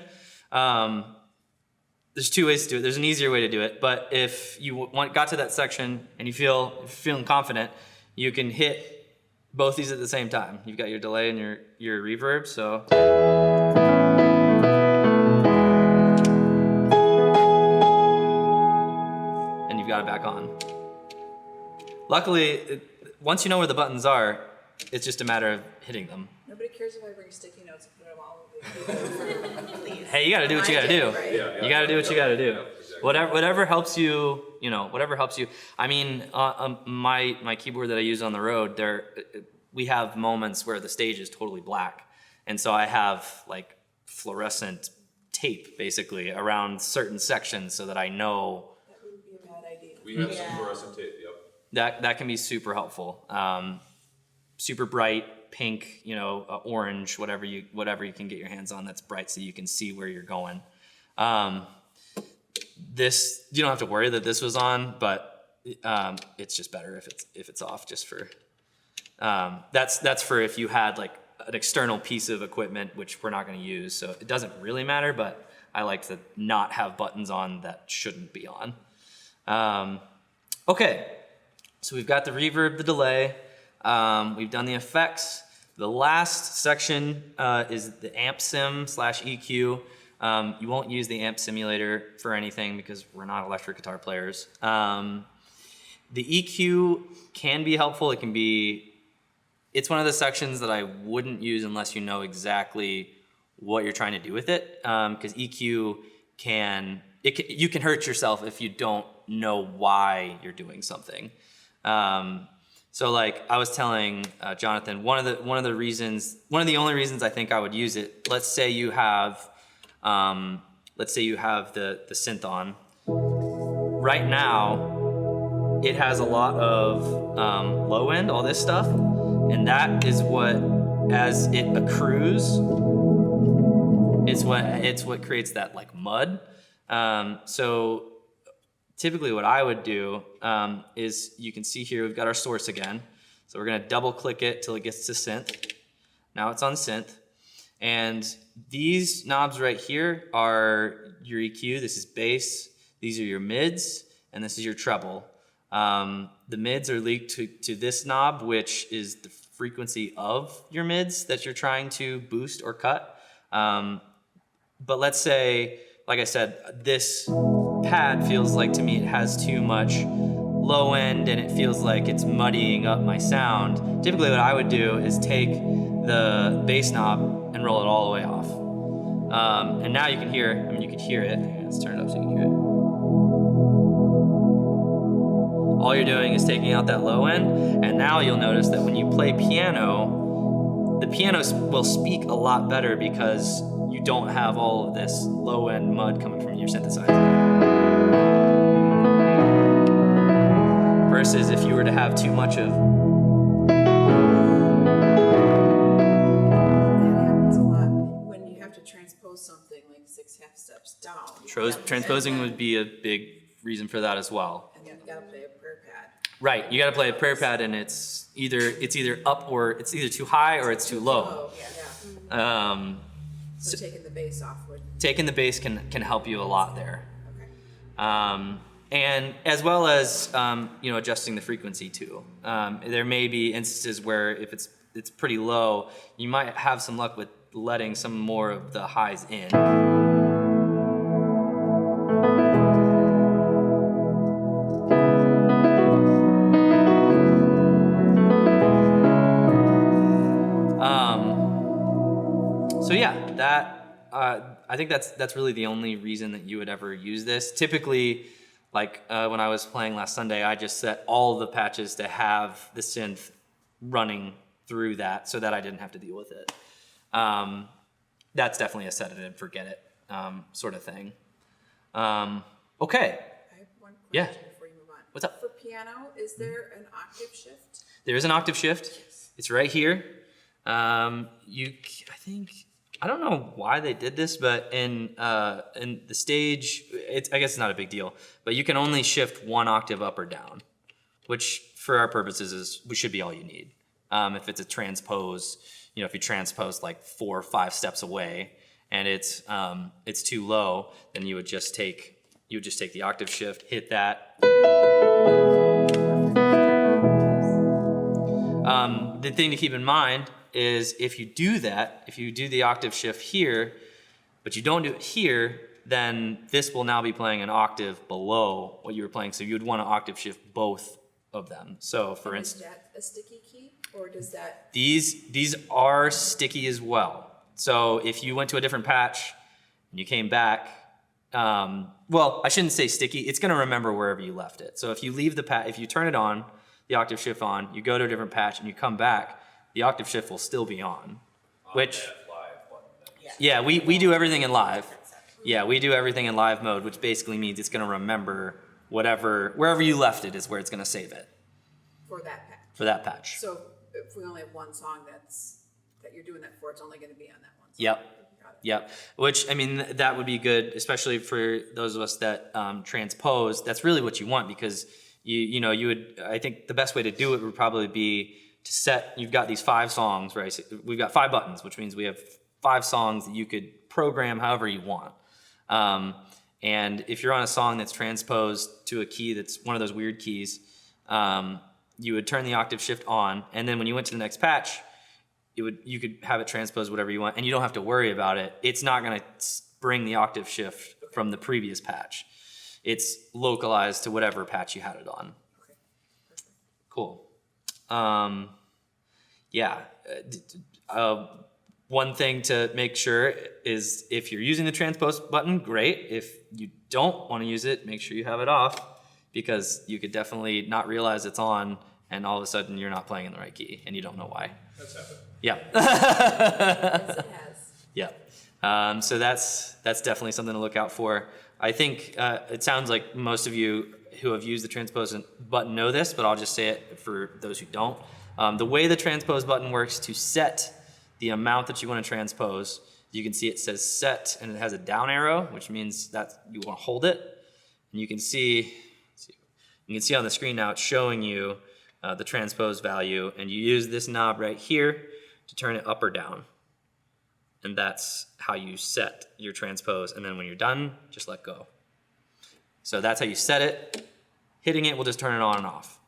There's two ways to do it. There's an easier way to do it, but if you got to that section and you're feeling confident, you can hit both these at the same time. You've got your delay and your reverb, so. And you've got it back on. Luckily, once you know where the buttons are, it's just a matter of hitting them. nobody cares if I bring sticky notes and put them all over the please. Hey, you gotta do what you gotta do. Right? Yeah. You gotta do what you gotta do. Yeah, exactly. Whatever helps you, whatever helps you. I mean, my keyboard that I use on the road, we have moments where the stage is totally black. And so I have like fluorescent tape basically around certain sections so that I know That wouldn't be a bad idea. We have some fluorescent tape, yep. that can be super helpful. Super bright, pink, orange, whatever you can get your hands on that's bright so you can see where you're going. This, you don't have to worry that this was on, but it's just better if it's off, just for that's for if you had like an external piece of equipment, which we're not going to use, so it doesn't really matter, but I like to not have buttons on that shouldn't be on. Okay, so we've got the reverb, the delay, we've done the effects. The last section is the amp sim /EQ. You won't use the amp simulator for anything because we're not electric guitar players. The EQ can be helpful. It's one of the sections that I wouldn't use unless you know exactly what you're trying to do with it. Because EQ you can hurt yourself if you don't know why you're doing something. So like I was telling Jonathan, one of the only reasons I think I would use it. Let's say you have the synth on. Right now, it has a lot of low end, all this stuff, and that is what, as it accrues, it's what creates that like mud. So typically what I would do is, you can see here we've got our source again. So we're gonna double click it till it gets to synth. Now it's on synth. And these knobs right here are your EQ. This is bass. These are your mids, and this is your treble. The mids are linked to this knob, which is the frequency of your mids that you're trying to boost or cut. But let's say, like I said, this pad feels like to me it has too much low end and it feels like it's muddying up my sound. Typically what I would do is take the bass knob and roll it all the way off. And now you can hear, you could hear it. Let's turn it up so you can hear it. All you're doing is taking out that low end, and now you'll notice that when you play piano, the piano will speak a lot better because you don't have all of this low end mud coming from your synthesizer. Versus if you were to have too much of, That happens a lot when you have to transpose something like 6 half steps down. transposing would be a big reason for that as well. And then you gotta play a prayer pad. Right, you got to play a prayer pad, and it's either up or it's either too high or it's too low. Oh, yeah. So So taking the bass off would, taking the bass can help you a lot there. okay. And as well as adjusting the frequency too. There may be instances where if it's pretty low, you might have some luck with letting some more of the highs in. So yeah, that I think that's really the only reason that you would ever use this. Typically, like when I was playing last Sunday, I just set all the patches to have the synth running through that so that I didn't have to deal with it. That's definitely a set it and forget it sort of thing. Okay. I have one Yeah. question before you move on. What's up? For piano, is there an octave shift? There is an octave shift. It's right here. I don't know why they did this, but in the stage, I guess it's not a big deal. But you can only shift one octave up or down, which for our purposes should be all you need. If it's a transpose, if you transpose like 4 or 5 steps away and it's too low, then you would just take the octave shift, hit that. The thing to keep in mind is if you do the octave shift here, but you don't do it here, then this will now be playing an octave below what you were playing. So you would want to octave shift both of them. So for Is instance, that a sticky key, or does that, these are sticky as well. So if you went to a different patch and you came back, well, I shouldn't say sticky. It's going to remember wherever you left it. So if you leave if you turn it on, the octave shift on, you go to a different patch and you come back, the octave shift will still be on. Which, yeah, we do everything in live. Yeah, we do everything in live mode, which basically means it's going to remember wherever you left it is where it's going to save it for that patch? for that patch. So if we only have one song that you're doing that for, it's only gonna be on that one song? Yep. Got it. Yep. Which, I mean, that would be good, especially for those of us that transpose. That's really what you want because you would, I think the best way to do it would probably be to set, you've got these 5 songs, right? So we've got 5 buttons, which means we have 5 songs that you could program however you want. And if you're on a song that's transposed to a key that's one of those weird keys, you would turn the octave shift on, and then when you went to the next patch, you could have it transpose whatever you want, and you don't have to worry about it. It's not going to bring the octave shift from the previous patch. It's localized to whatever patch you had it on. Okay, perfect. Cool. One thing to make sure is if you're using the transpose button, great. If you don't want to use it, make sure you have it off because you could definitely not realize it's on and all of a sudden you're not playing in the right key and you don't know why. That's happened. Yeah. Yes, it has. Yeah. So that's definitely something to look out for. I think it sounds like most of you who have used the transpose button know this, but I'll just say it for those who don't. The way the transpose button works to set the amount that you want to transpose, you can see it says set and it has a down arrow, which means that you want to hold it. And you can see on the screen now it's showing you the transpose value, and you use this knob right here to turn it up or down. And that's how you set your transpose. And then when you're done, just let go. So that's how you set it. Hitting it will just turn it on and off.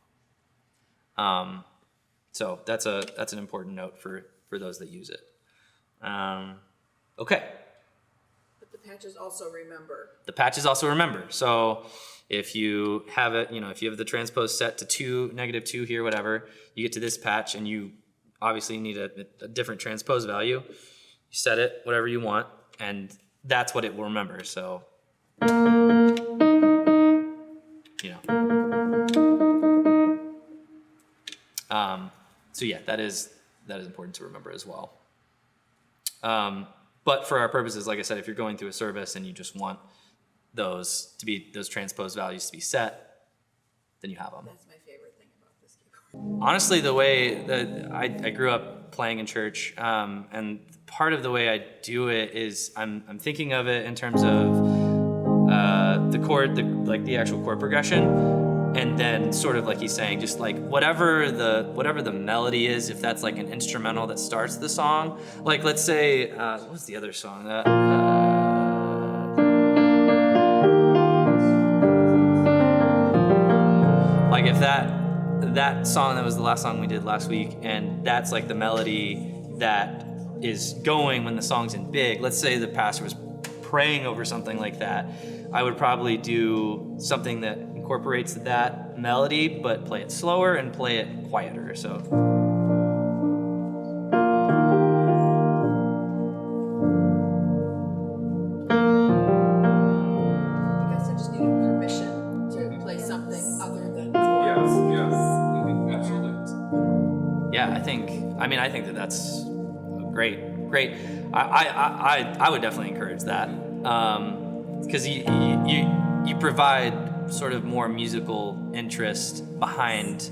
So that's an important note for those that use it. Okay. But the patches also remember. The patches also remember. So if you have it, if you have the transpose set to -2 here, whatever, you get to this patch and you obviously need a different transpose value. You set it whatever you want, and that's what it will remember. So, so yeah, that is important to remember as well. But for our purposes, like I said, if you're going through a service and you just want those transpose values to be set, then you have them. That's my favorite thing about this keyboard. Honestly, the way that I grew up playing in church, and part of the way I do it is I'm thinking of it in terms of the like the actual chord progression, and then sort of like he's saying, just like whatever the melody is, if that's like an instrumental that starts the song, like let's say what's the other song that like if that song, that was the last song we did last week, and that's like the melody that is going when the song's in big. Let's say the pastor was praying over something like that. I would probably do something that incorporates that melody, but play it slower and play it quieter. So. I guess I just needed permission to play something other than chords. Absolutely. Yeah, I think that that's great. I would definitely encourage that, because you provide sort of more musical interest behind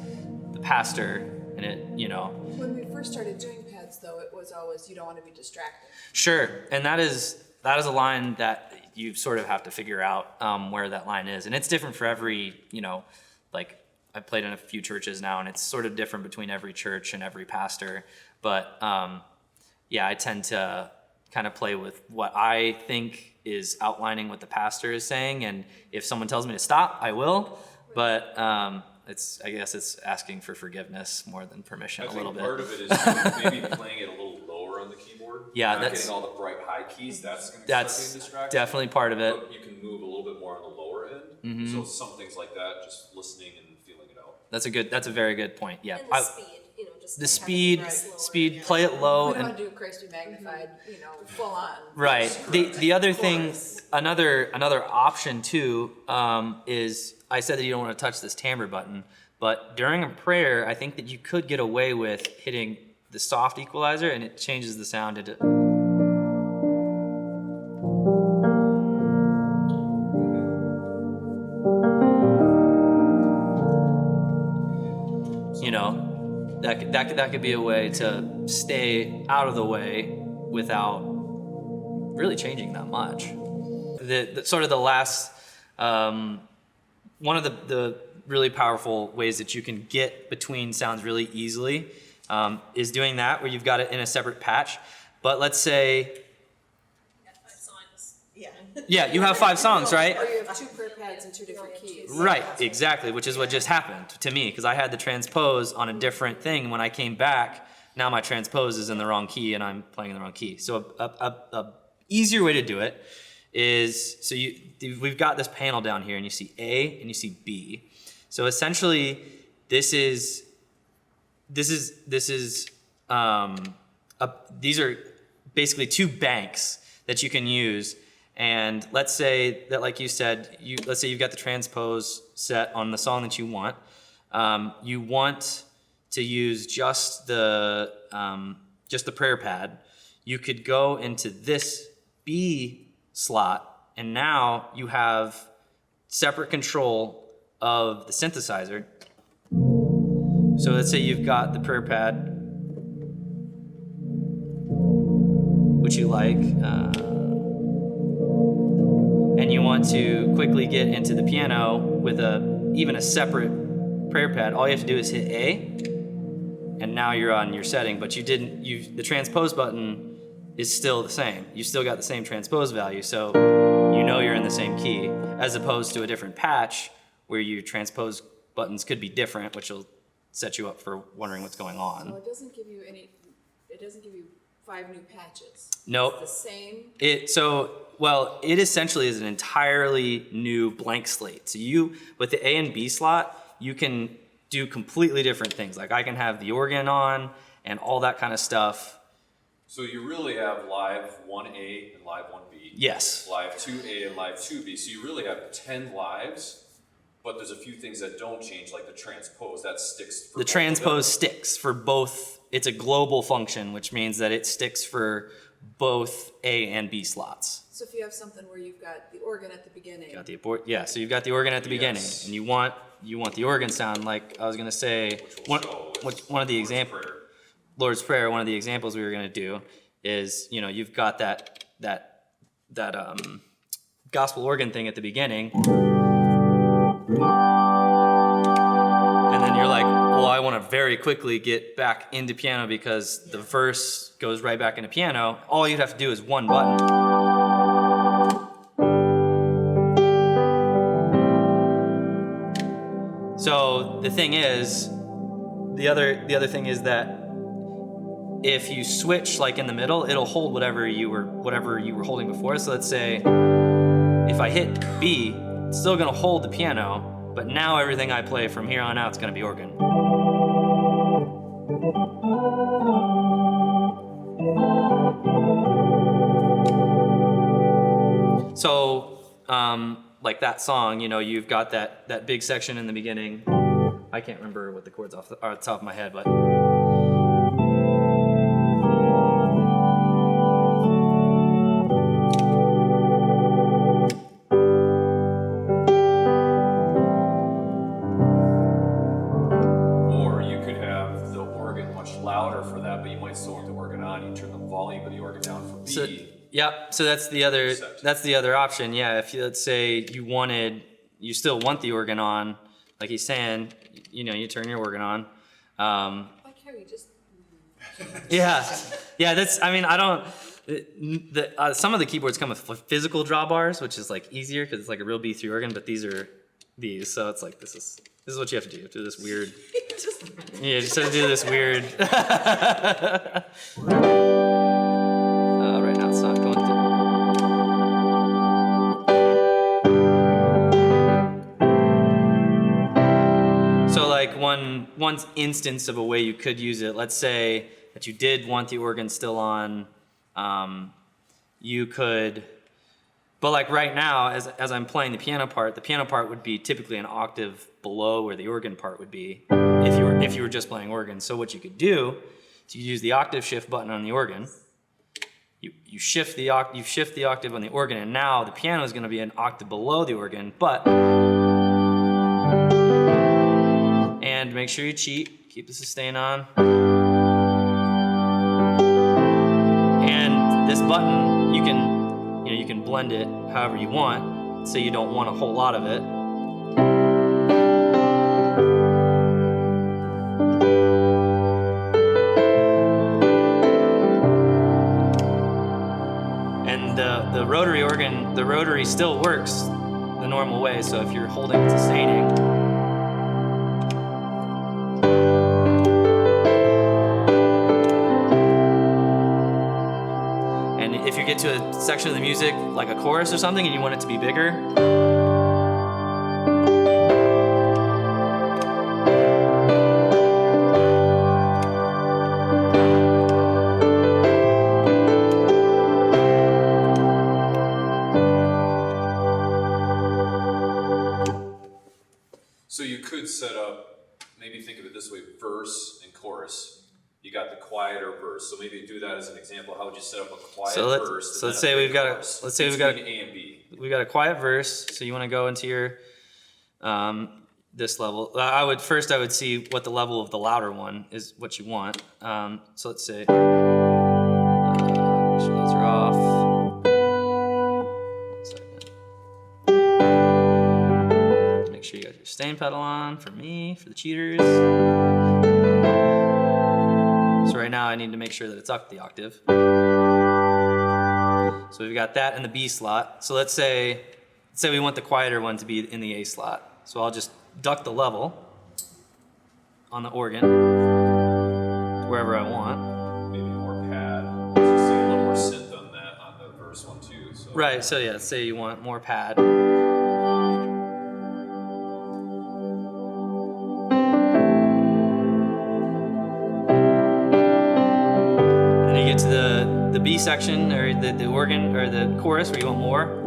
the pastor, and it, When we first started doing pads, though, it was always, you don't want to be distracted. Sure, and that is a line that you sort of have to figure out where that line is, and it's different for every, like I've played in a few churches now, and it's sort of different between every church and every pastor, but yeah, I tend to kind of play with what I think is outlining what the pastor is saying, and if someone tells me to stop, I will, but I guess it's asking for forgiveness more than permission I a think little bit. part of it is maybe playing it a little lower on the keyboard. Yeah, not that's- getting all the bright high keys. That's going to start That's being distracting. definitely part of it. But you can move a little bit more on the lower end. Mm-hmm. So some things like that, just listening and feeling it out. That's a very good point. Yeah, And the speed, just the like speed, having it slower. speed, play it low, We don't and want to do Christ be magnified, full on. right. The other thing, Chorus. another option too, is I said that you don't want to touch this timbre button, but during a prayer, I think that you could get away with hitting the soft equalizer, and it changes the sound into. That could be a way to stay out of the way without really changing that much. The sort of the last one of the really powerful ways that you can get between sounds really easily is doing that, where you've got it in a separate patch. But let's say, Got 5 songs. yeah, you have 5 songs, right? Or you have 2 prayer pads and 2 different keys. Right, exactly, which is what just happened to me, because I had the transpose on a different thing. When I came back, now my transpose is in the wrong key and I'm playing in the wrong key. So a easier way to do it is, so we've got this panel down here, and you see A and you see B. So essentially, these are basically 2 banks that you can use. And let's say that, like you said, let's say you've got the transpose set on the song that you want. You want to use just the prayer pad. You could go into this B slot, and now you have separate control of the synthesizer. So let's say you've got the prayer pad, which you like, and you want to quickly get into the piano with even a separate prayer pad. All you have to do is hit A, and now you're on your setting, but the transpose button is still the same. You still got the same transpose value, so you're in the same key, as opposed to a different patch where your transpose buttons could be different, which will set you up for wondering what's going So on. it doesn't give you 5 new patches. Nope. It's the same. It essentially is an entirely new blank slate. So with the A and B slot, you can do completely different things. Like I can have the organ on and all that kind of stuff. So you really have live 1A and live 1B. Yes. Live 2A and live 2B. So you really have 10 lives, but there's a few things that don't change, like the transpose. That sticks for The both of transpose them. sticks for both. It's a global function, which means that it sticks for both A and B slots. So if you have something where you've got the organ at the beginning. So you've got the organ at the beginning, Yes. and you want the organ sound, like I was gonna say. Which we'll show is One of the Lord's examples. Prayer. Lord's Prayer, one of the examples we were going to do is, you've got that gospel organ thing at the beginning, well, I want to very quickly get back into piano because the verse goes right back into piano, all you'd have to do is one button. So the thing is, the other thing is that if you switch like in the middle, it'll hold whatever you were holding before. So let's say if I hit B, it's still gonna hold the piano, but now everything I play from here on out is gonna be organ. So, like that song, you know, you've got that big section in the beginning. I can't remember what the chords are off the top of my head, but. Or you could have the organ much louder for that, but you might still want the organ on. You turn the volume of the organ down for B. So, yeah, so that's the other option. Yeah, if let's say you still want the organ on, like he's saying, you know, you turn your organ on. Like Harry, just. Yeah, that's. I mean, I don't. Some of the keyboards come with physical drawbars, which is like easier because it's like a real B3 organ. But these are these, so it's like this is what you have to do. You have to do this weird. Yeah, just have to do this weird. Right now it's not going through. So like one instance of a way you could use it, let's say that you did want the organ still on, you could, but like right now, as I'm playing the piano part would be typically an octave below where the organ part would be if you were just playing organ. So what you could do is you use the octave shift button on the organ. You shift the octave on the organ, and now the piano is going to be an octave below the organ, but. And make sure you cheat, keep the sustain on. And this button, you can blend it however you want, so you don't want a whole lot of it. And the rotary organ, the rotary still works the normal way, so if you're holding and sustaining, if you get to a section of the music, like a chorus or something, and you want it to be bigger, So you could set up, maybe think of it this way, verse and chorus. You got the quieter verse, so maybe do that as an example. How would you set up a quiet verse? So let's say we've got between A and B. We've got a quiet verse. So you want to go into your this level. I would see what the level of the louder one is. What you want. So let's say. Make sure those are off. 1 second. Make sure you got your sustain pedal on for the cheaters. So right now I need to make sure that it's up the octave. So we've got that in the B slot. So let's say we want the quieter one to be in the A slot. So I'll just duck the level on the organ to wherever I want. Maybe more pad. So see a little more synth on that on the verse one too. So. Right, so yeah, say you want more pad. To the B section or the organ or the chorus where you want more.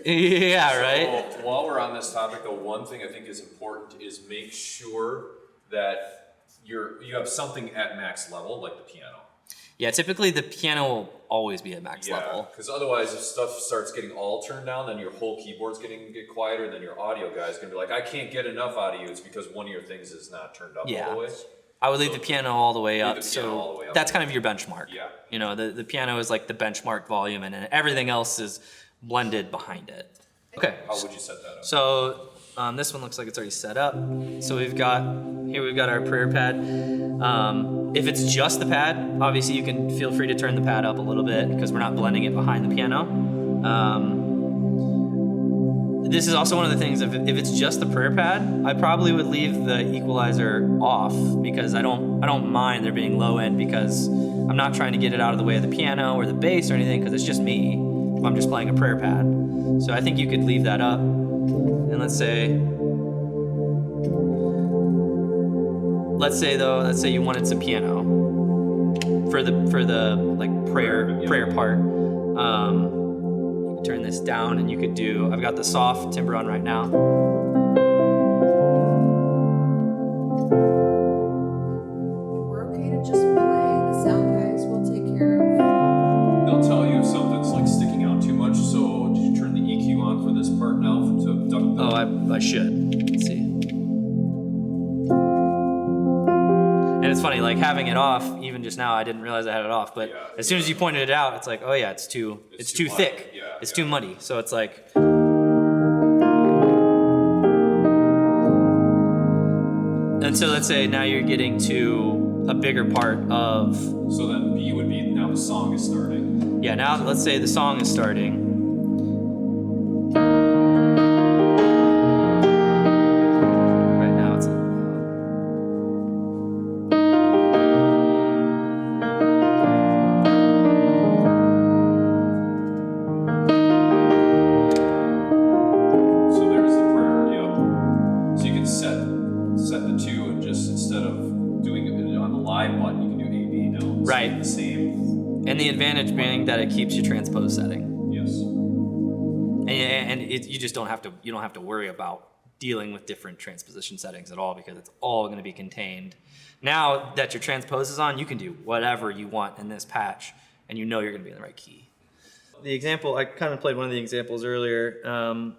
Yeah, right. So while we're on this topic, the one thing I think is important is make sure that you have something at max level, like the piano. Yeah, typically the piano will always be at max level. Because otherwise, if stuff starts getting all turned down, then your whole keyboard's get quieter, and then your audio guy's gonna be like, I can't get enough out of you. It's because one of your things is not turned up all the way. I would leave the piano all the way up. the piano all the way up. That's kind of your benchmark. Yeah. You know, the piano is like the benchmark volume, and then everything else is blended behind it. Okay. How would you set that up? So this one looks like it's already set up. So we've got our prayer pad. If it's just the pad, obviously you can feel free to turn the pad up a little bit because we're not blending it behind the piano. This is also one of the things, if it's just the prayer pad, I probably would leave the equalizer off because I don't mind there being low end because I'm not trying to get it out of the way of the piano or the bass or anything because it's just me. I'm just playing a prayer pad. So I think you could leave that up. And let's say you wanted some piano for the like prayer part. You could turn this down and you could do, I've got the soft timbre on right now. We're okay to just play. The sound guys will take care of. They'll tell you if something's like sticking out too much. So did you turn the EQ on for this part now to duck the... Oh, I should. Let's see. And it's funny, like having it off, even just now, I didn't realize I had it off. But Yeah, as soon as you pointed it out, it's like, oh yeah, it's too too thick. muddy. Yeah, It's yeah. too muddy. So it's like. And so let's say now you're getting to a bigger part of. So then B would be now the song is starting. Yeah, now let's say the song is starting. Right now it's. So there's the prayer, yep. So you can set the two and just instead of doing it on the live button, you can do A, B notes. Right. The same. And the advantage being that it keeps your transpose setting. Yes. And you just don't have to worry about dealing with different transposition settings at all because it's all going to be contained. Now that your transpose is on, you can do whatever you want in this patch, and you know you're going to be in the right key. The example, I kind of played one of the examples earlier. Lord's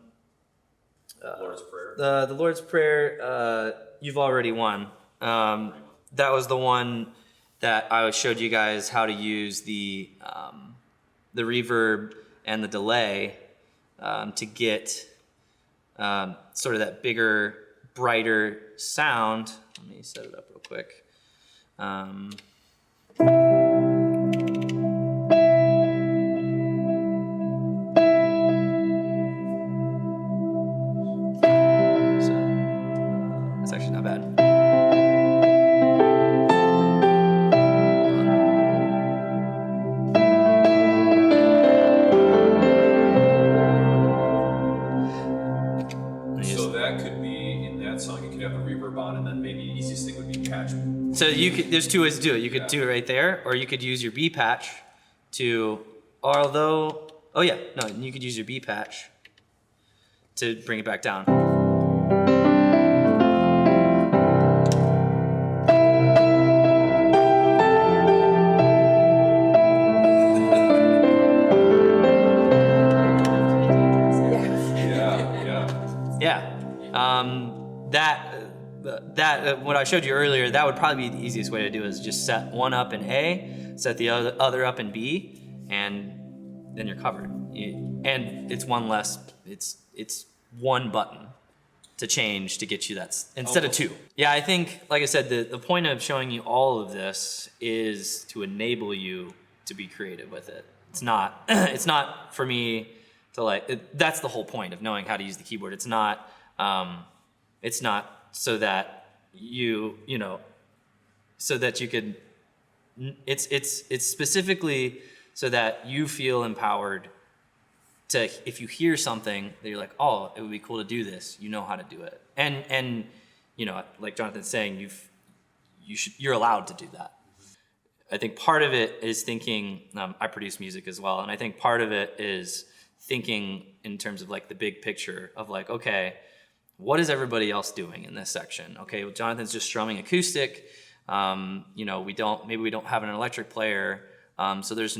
Prayer. The Lord's Prayer, you've already won. That was the one that I showed you guys how to use the reverb and the delay to get sort of that bigger, brighter sound. Let me set it up real quick. That's actually not bad. So that could be in that song. You could have a reverb on, and then maybe the easiest thing would be patch. So there's two ways to do it. You could do it right there, or you could use your B patch to, you could use your B patch to bring it back down. Yeah. That what I showed you earlier, that would probably be the easiest way to do is just set one up in A, set the other up in B, and then you're covered. And it's one less. It's one button to change to get you that instead of two. Yeah, I think, like I said, the point of showing you all of this is to enable you to be creative with it. It's not. It's not for me to that's the whole point of knowing how to use the keyboard. It's not. It's not so that so that you could. It's specifically so that you feel empowered to, if you hear something that you're like, oh, it would be cool to do this, you know how to do it. And like Jonathan's saying, you're allowed to do that. I think part of it is thinking, I produce music as well, and I think part of it is thinking in terms of like the big picture of like, okay, what is everybody else doing in this section? Okay, well, Jonathan's just strumming acoustic. You know, maybe we don't have an electric player. So there's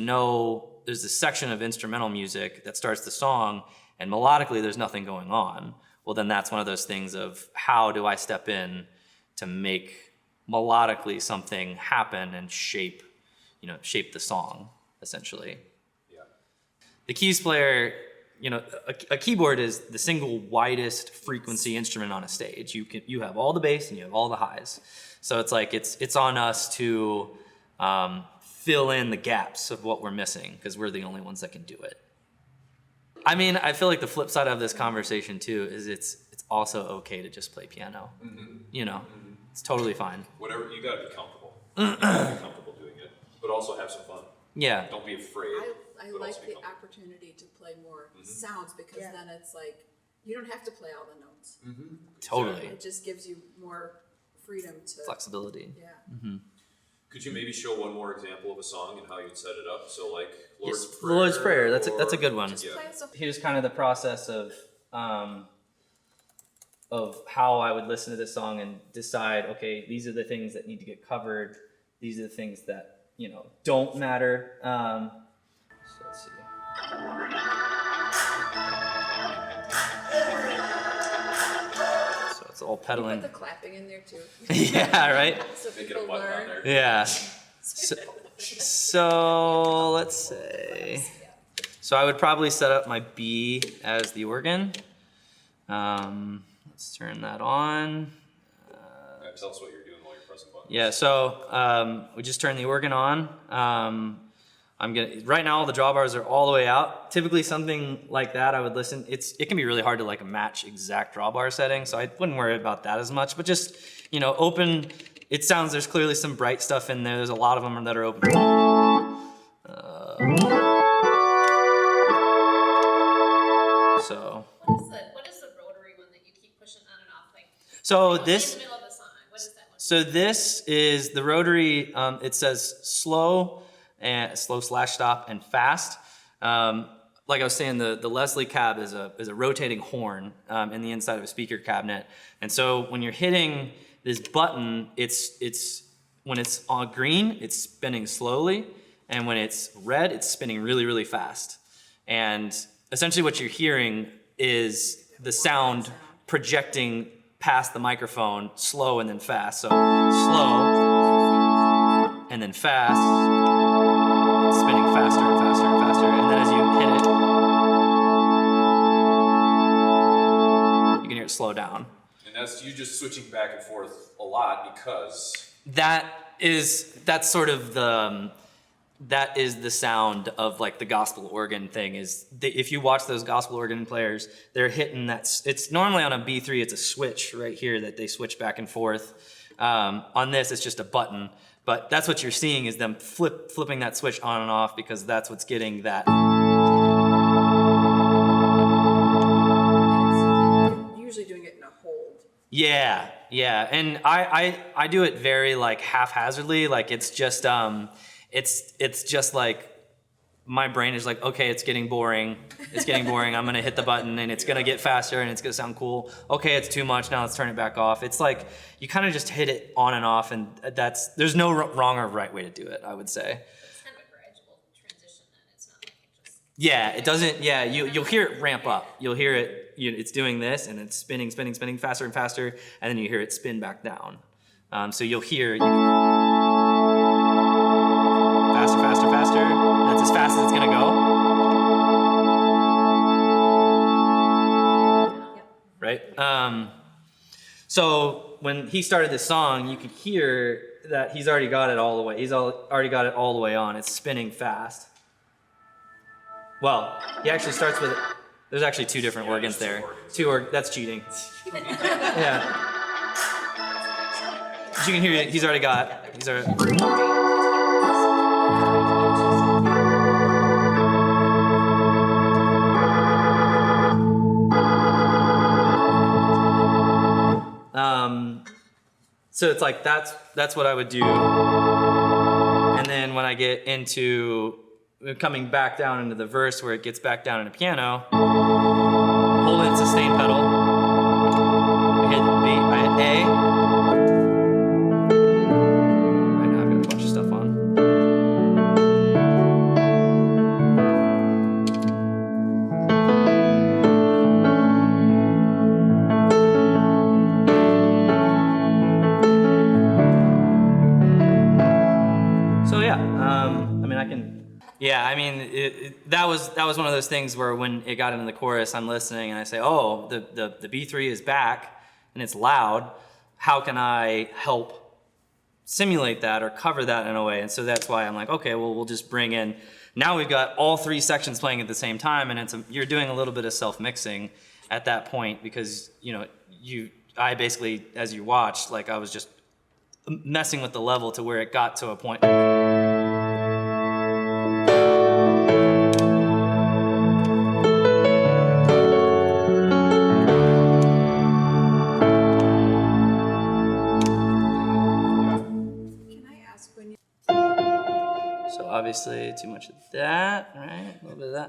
this section of instrumental music that starts the song, and melodically there's nothing going on. Well, then that's one of those things of how do I step in to make melodically something happen and shape the song, essentially. Yeah. The keys player, you know, a keyboard is the single widest frequency instrument on a stage. You have all the bass and you have all the highs. So it's like it's on us to fill in the gaps of what we're missing because we're the only ones that can do it. I mean, I feel like the flip side of this conversation too is it's also okay to just play piano. Mm-hmm. You know, it's totally fine. Whatever, you gotta be comfortable. You gotta be comfortable doing it, but also have some fun. Yeah. Don't be afraid. I but like also be the comfortable. opportunity to play more sounds because then it's like, you don't have to play all the notes. Totally. It just gives you more freedom to, Flexibility. yeah. Could you maybe show one more example of a song and how you'd set it up? So like Lord's Yes, Prayer. Lord's Prayer, that's a or- good one. Yeah. Play us a Here's kind of the process of how I would listen to this song and decide, okay, these are the things that need to get covered. These are the things that, you know, don't matter. So let's see. So it's all Put pedaling. the clapping in there too. Yeah, right? So Make it a people button on learn. there. Yeah. So let's say. So I would probably set up my B as the organ. Let's turn that on. Tell us what you're doing while you're pressing buttons. Yeah, so we just turned the organ on. Right now all the drawbars are all the way out. Typically something like that I would listen. It can be really hard to like match exact drawbar settings, so I wouldn't worry about that as much. But just, you know, open. It sounds there's clearly some bright stuff in there. There's a lot of them that are open. So What is the rotary one that you keep pushing on and off? Like so in this. the middle of the song. What is that one? So this is the rotary. It says slow and slow/stop and fast. Like I was saying, the Leslie cab is a rotating horn in the inside of a speaker cabinet. And so when you're hitting this button, it's when it's on green, it's spinning slowly, and when it's red, it's spinning really, really fast. And essentially, what you're hearing is the sound projecting past the microphone, slow and then fast. So slow and then fast, spinning faster and faster and faster. And then as you hit it, you can hear it slow down. And that's you just switching back and forth a lot because That's sort of that is the sound of like the gospel organ thing if you watch those gospel organ players, they're hitting it's normally on a B3, it's a switch right here that they switch back and forth. On this, it's just a button, but that's what you're seeing is them flipping that switch on and off because that's what's getting that. And it's usually doing it in a hold. Yeah, and I do it very like haphazardly, like it's just like my brain is like, okay, it's getting boring, I'm gonna hit the button and it's gonna get faster and it's gonna sound cool. Okay, it's too much, now let's turn it back off. It's like you kind of just hit it on and off, and there's no wrong or right way to do it, I would say. It's kind of a gradual transition then. It's not like it just. Yeah, it doesn't. Yeah, you'll hear it ramp up. You'll hear it. It's doing this, and it's spinning faster and faster, and then you hear it spin back down. So you'll hear faster. That's as fast as it's gonna go. Right. So when he started this song, you could hear that he's already got it all the way. He's already got it all the way on. It's spinning fast. Well, he actually starts with. There's actually two different organs there. That's cheating. Yeah. But you can hear it. He's already. So it's like that's what I would do. And then when I get into coming back down into the verse where it gets back down into piano, hold in sustain pedal. A. Right now I've got a bunch of stuff on. So yeah, I mean, I can. Yeah, I mean, that was one of those things where when it got into the chorus, I'm listening and I say, oh, the B3 is back and it's loud. How can I help simulate that or cover that in a way? And so that's why I'm like, okay, well, we'll just bring in. Now we've got all three sections playing at the same time, and you're doing a little bit of self-mixing at that point because I basically, as you watched, like I was just messing with the level to where it got to a point. Can I ask when you, So obviously too much of that, right? A little bit of that.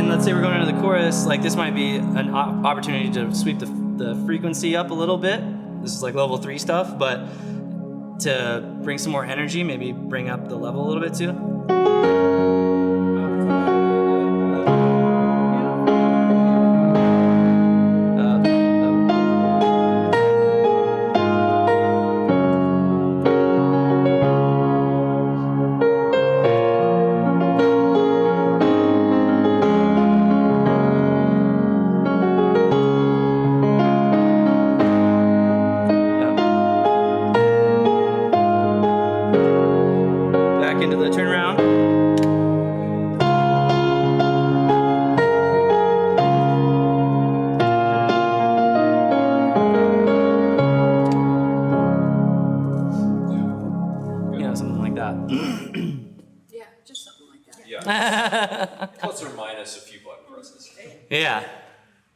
Let's say we're going into the chorus, like this might be an opportunity to sweep the frequency up a little bit. This is like level 3 stuff, but to bring some more energy, maybe bring up the level a little bit too. Back into the turnaround. Something like that. yeah, just something like that. Yeah. Plus or minus a few button presses. Yeah.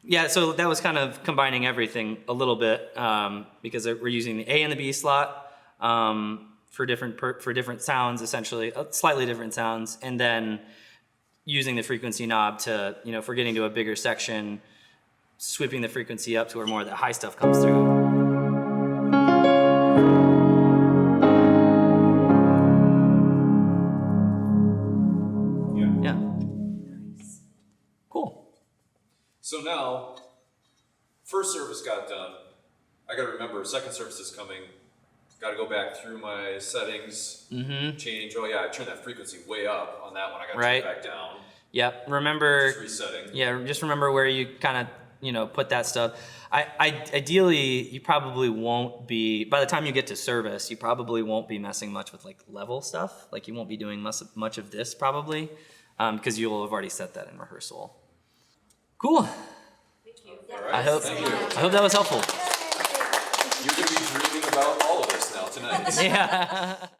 Yeah, so that was kind of combining everything a little bit because we're using the A and the B slot for different sounds, essentially, slightly different sounds, and then using the frequency knob to, if we're getting to a bigger section, sweeping the frequency up to where more of that high stuff comes through. Yeah. Cool. So now, first service got done. I gotta remember, second service is coming. Gotta go back through my settings, change. Oh yeah, I turned that frequency way up on that one. I gotta turn it back down. Yep. Remember. Just resetting. Yeah. Just remember where you kind of, put that stuff. Ideally, you probably won't be. By the time you get to service, you probably won't be messing much with like level stuff. Like you won't be doing much of this probably, because you'll have already set that in rehearsal. Cool. Thank you. All right. I hope that was helpful. You're gonna be dreaming about all of this now tonight. Yeah.